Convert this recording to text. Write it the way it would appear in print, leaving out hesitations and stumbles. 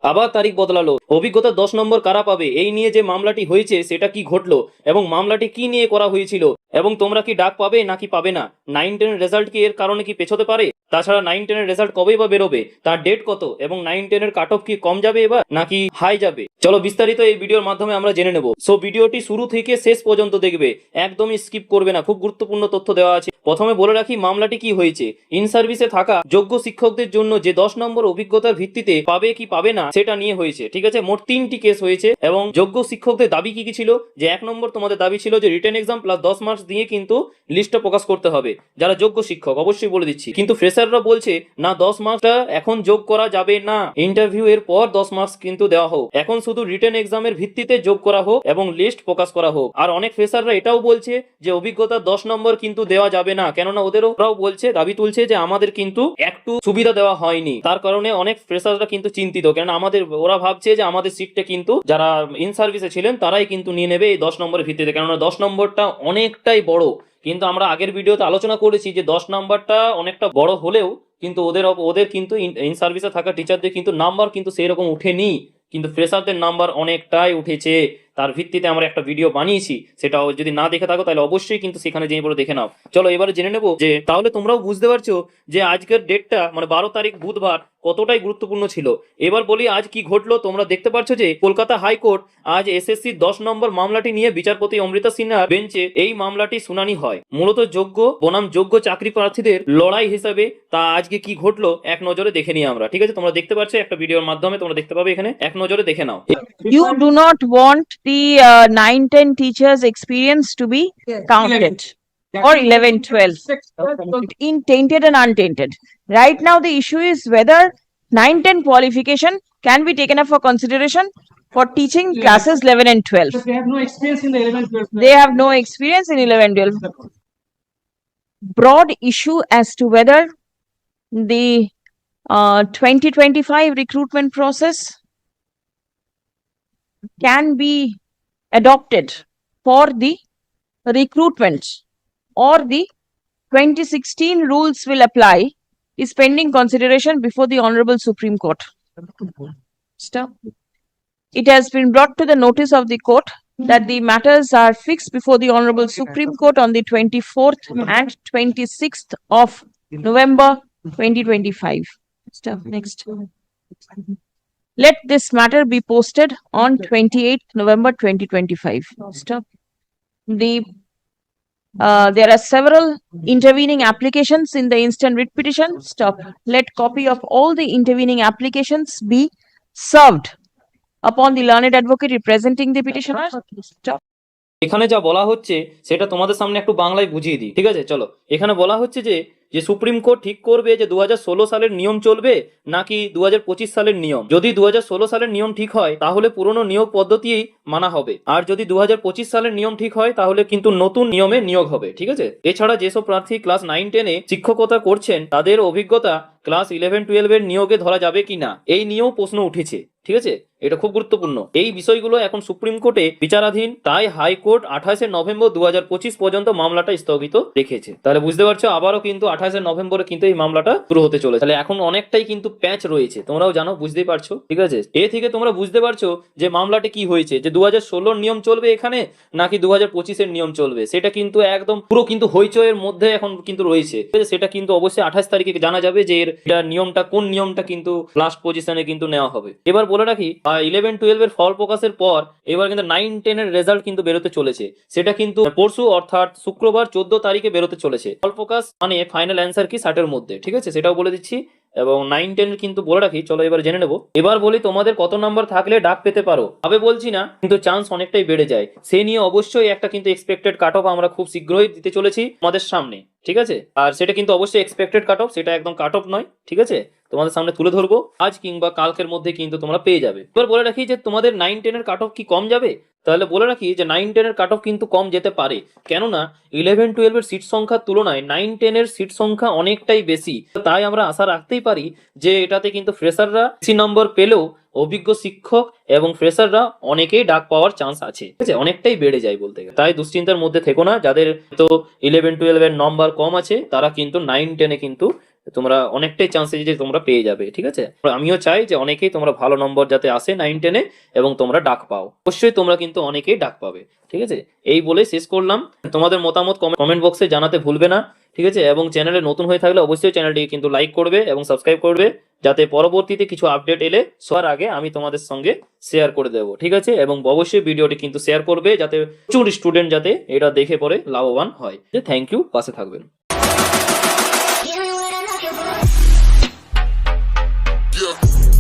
আবার তারিখ বদলালো। অভিজ্ঞতা 10 নম্বর কারা পাবে, এই নিয়ে যে মামলাটি হয়েছে সেটা কি ঘটলো এবং মামলাটি কি নিয়ে করা হয়েছিল এবং তোমরা কি ডাক পাবে নাকি পাবে না, 9-10 রেজাল্ট কি এর কারণে কি পেছোতে পারে, তাছাড়া 9-10 রেজাল্ট কবেই বা বেরোবে, তার ডেট কত এবং 9-10 কাট অফ কি কম যাবে এবার নাকি হাই যাবে, চলো বিস্তারিত এই ভিডিওর মাধ্যমে আমরা জেনে নেব। সো ভিডিওটি শুরু থেকে শেষ পর্যন্ত দেখবে, একদমই স্কিপ করবে না, খুব গুরুত্বপূর্ণ তথ্য দেওয়া আছে। প্রথমে বলে রাখি মামলাটি কি হয়েছে। ইন সার্ভিসে থাকা যোগ্য শিক্ষকদের জন্য যে 10 নম্বর অভিজ্ঞতার ভিত্তিতে পাবে কি পাবে না সেটা নিয়ে হয়েছে, ঠিক আছে। মোট 3টি কেস হয়েছে এবং যোগ্য শিক্ষকদের দাবি কি কি ছিল, যে 1 নম্বর তোমাদের দাবি ছিল যে রিটেন এক্সাম প্লাস 10 মার্কস দিয়ে কিন্তু লিস্টটা প্রকাশ করতে হবে যারা যোগ্য শিক্ষক, অবশ্যই বলে দিচ্ছি। কিন্তু ফ্রেশাররা বলছে না, 10 মার্কসটা এখন যোগ করা যাবে না, ইন্টারভিউ এর পর 10 মার্কস কিন্তু দেওয়া হোক, এখন শুধু রিটেন এক্সামের ভিত্তিতে যোগ করা হোক এবং লিস্ট প্রকাশ করা হোক। আর অনেক ফ্রেশাররা এটাও বলছে যে অভিজ্ঞতা 10 নম্বর কিন্তু দেওয়া যাবে না, কেননা ওরাও বলছে, দাবি তুলছে যে আমাদের কিন্তু একটু সুবিধা দেওয়া হয়নি, তার কারণে অনেক ফ্রেশাররা কিন্তু চিন্তিত, কেননা ওরা ভাবছে যে আমাদের সিটটা কিন্তু যারা ইন সার্ভিসে ছিলেন তারাই কিন্তু নিয়ে নেবে এই 10 নম্বরের ভিত্তিতে, কেননা 10 নম্বরটা অনেকটাই বড়। কিন্তু আমরা আগের ভিডিওতে আলোচনা করেছি যে 10 নাম্বারটা অনেকটা বড় হলেও কিন্তু ওদের কিন্তু ইন সার্ভিসে থাকা টিচারদের কিন্তু নাম্বার কিন্তু সেই রকম উঠেনি, কিন্তু ফ্রেশারদের নাম্বার অনেকটাই উঠেছে। তার ভিত্তিতে আমরা একটা ভিডিও বানিয়েছি, সেটাও যদি না দেখে থাকো তাহলে অবশ্যই কিন্তু সেখানে যেয়ে পরে দেখে নাও। চলো এবারে জেনে নেবো, যে তাহলে তোমরাও বুঝতে পারছো যে আজকের ডেটটা মানে 12 তারিখ বুধবার কতটাই গুরুত্বপূর্ণ ছিল। এবার বলি আজ কি ঘটলো। তোমরা দেখতে পাচ্ছ যে কলকাতা হাইকোর্ট আজ এসএসসি 10 নম্বর মামলাটি নিয়ে বিচারপতি অমৃতা সিনহার বেঞ্চে এই মামলাটি শুনানি হয়। মূলত যোগ্য বনাম যোগ্য চাকরি প্রার্থীদের লড়াই হিসাবে তা আজকে কি ঘটলো এক নজরে দেখে নিই আমরা, ঠিক আছে। তোমরা দেখতে পাচ্ছ একটা ভিডিওর মাধ্যমে, তোমরা দেখতে পাবে এখানে, এক নজরে দেখে নাও। You do not want the 9-10 teachers experience to be counted, or 11-12 in tainted and untainted. Right now the issue is whether 9-10 qualification can be taken up for consideration for teaching classes 11 and 12. They have no experience in the 11, 12. They have no experience in 11, 12. Broad issue as to whether the 2025 recruitment process can be adopted for the recruitment, or the 2016 rules will apply, is pending consideration before the Honorable Supreme Court. Stop. It has been brought to the notice of the court that the matters are fixed before the Honorable Supreme Court on the 24th and 26th of November 2025. Stop. Next. Let this matter be posted on 28th November 2025. Stop. There are several intervening applications in the instant writ petition. Stop. Let copy of all the intervening applications be served upon the learned advocate representing the petitioner. Stop. এখানে যা বলা হচ্ছে সেটা তোমাদের সামনে একটু বাংলায় বুঝিয়ে দিই, ঠিক আছে। চলো, এখানে বলা হচ্ছে যে সুপ্রিম কোর্ট ঠিক করবে যে 2016 সালের নিয়ম চলবে নাকি 2025 সালের নিয়ম। যদি 2016 সালের নিয়ম ঠিক হয় তাহলে পুরনো নিয়োগ পদ্ধতিই মানা হবে, আর যদি 2025 সালের নিয়ম ঠিক হয় তাহলে কিন্তু নতুন নিয়মে নিয়োগ হবে, ঠিক আছে। এছাড়া যেসব প্রার্থী ক্লাস 9-10-এ শিক্ষকতা করছেন তাদের অভিজ্ঞতা ক্লাস 11-12 এর নিয়োগে ধরা যাবে কিনা, এই নিয়েও প্রশ্ন উঠেছে, ঠিক আছে। এটা খুব গুরুত্বপূর্ণ। এই বিষয়গুলো এখন সুপ্রিম কোর্টে বিচারাধীন, তাই হাইকোর্ট 28 নভেম্বর 2025 পর্যন্ত মামলাটা স্থগিত রেখেছে। তাহলে বুঝতে পারছো আবারও কিন্তু 28 নভেম্বরে কিন্তু এই মামলাটা শুরু হতে চলেছে। তাহলে এখন অনেকটাই কিন্তু প্যাচ রয়েছে, তোমরাও জানো, বুঝতেই পারছো, ঠিক আছে। এ থেকে তোমরা বুঝতে পারছো যে মামলাটা কি হয়েছে, যে 2016 নিয়ম চলবে এখানে নাকি 2025 নিয়ম চলবে, সেটা কিন্তু একদম পুরো কিন্তু হইচয়ের মধ্যে এখন কিন্তু রয়েছে। সেটা কিন্তু অবশ্যই 28 তারিখে জানা যাবে যে এটা নিয়মটা কোন নিয়মটা কিন্তু লাস্ট পজিশনে কিন্তু নেওয়া হবে। এবার বলে রাখি 11-12 এর ফল প্রকাশের পর এবার কিন্তু 9-10 এর রেজাল্ট কিন্তু বেরোতে চলেছে, সেটা কিন্তু পরশু অর্থাৎ শুক্রবার 14 তারিখে বেরোতে চলেছে। ফল প্রকাশ মানে ফাইনাল অ্যান্সার কি 60 এর মধ্যে, ঠিক আছে, সেটাও বলে দিচ্ছি। এবং 9-10 কিন্তু বলে রাখি, চলো এবার জেনে নেবো। এবার বলি তোমাদের কত নাম্বার থাকলে ডাক পেতে পারো। তবে বলছি না, কিন্তু চান্স অনেকটাই বেড়ে যায়। সে নিয়ে অবশ্যই একটা কিন্তু এক্সপেক্টেড কাট অফ আমরা খুব শীঘ্রই দিতে চলেছি তোমাদের সামনে, ঠিক আছে। আর সেটা কিন্তু অবশ্যই এক্সপেক্টেড কাট অফ, সেটা একদম কাট অফ নয়, ঠিক আছে। তোমাদের সামনে তুলে ধরবো আজ কিংবা কালকের মধ্যে কিন্তু তোমরা পেয়ে যাবে। এবার বলে রাখি যে তোমাদের 9-10 এর কাট অফ কি কম যাবে, তাহলে বলে রাখি যে 9-10 এর কাট অফ কিন্তু কম যেতে পারে, কেননা 11-12 এর সিট সংখ্যার তুলনায় 9-10 এর সিট সংখ্যা অনেকটাই বেশি। তাই আমরা আশা রাখতেই পারি যে এটাতে কিন্তু ফ্রেশাররা বেশি নম্বর পেলেও অভিজ্ঞ শিক্ষক এবং ফ্রেশাররা অনেকেই ডাক পাওয়ার চান্স আছে, ঠিক আছে, অনেকটাই বেড়ে যায় বলতে গেলে। তাই দুশ্চিন্তার মধ্যে থেকো না, যাদের তো 11-12 এর নম্বর কম আছে তারা কিন্তু 9-10-এ কিন্তু তোমরা অনেকটাই চান্সেস যে তোমরা পেয়ে যাবে, ঠিক আছে। আমিও চাই যে অনেকেই তোমরা ভালো নম্বর যাতে আসে 9-10-এ এবং তোমরা ডাক পাও। অবশ্যই তোমরা কিন্তু অনেকেই ডাক পাবে, ঠিক আছে। এই বলে শেষ করলাম। তোমাদের মতামত কমেন্ট বক্সে জানাতে ভুলবে না, ঠিক আছে। এবং চ্যানেলে নতুন হয়ে থাকলে অবশ্যই চ্যানেলটিকে কিন্তু লাইক করবে এবং সাবস্ক্রাইব করবে, যাতে পরবর্তীতে কিছু আপডেট এলে সবার আগে আমি তোমাদের সঙ্গে শেয়ার করে দেবো, ঠিক আছে। এবং অবশ্যই ভিডিওটি কিন্তু শেয়ার করবে, যাতে প্রচুর স্টুডেন্ট যাতে এটা দেখে পরে লাভবান হয়। থ্যাংক ইউ, পাশে থাকবেন। Yeah.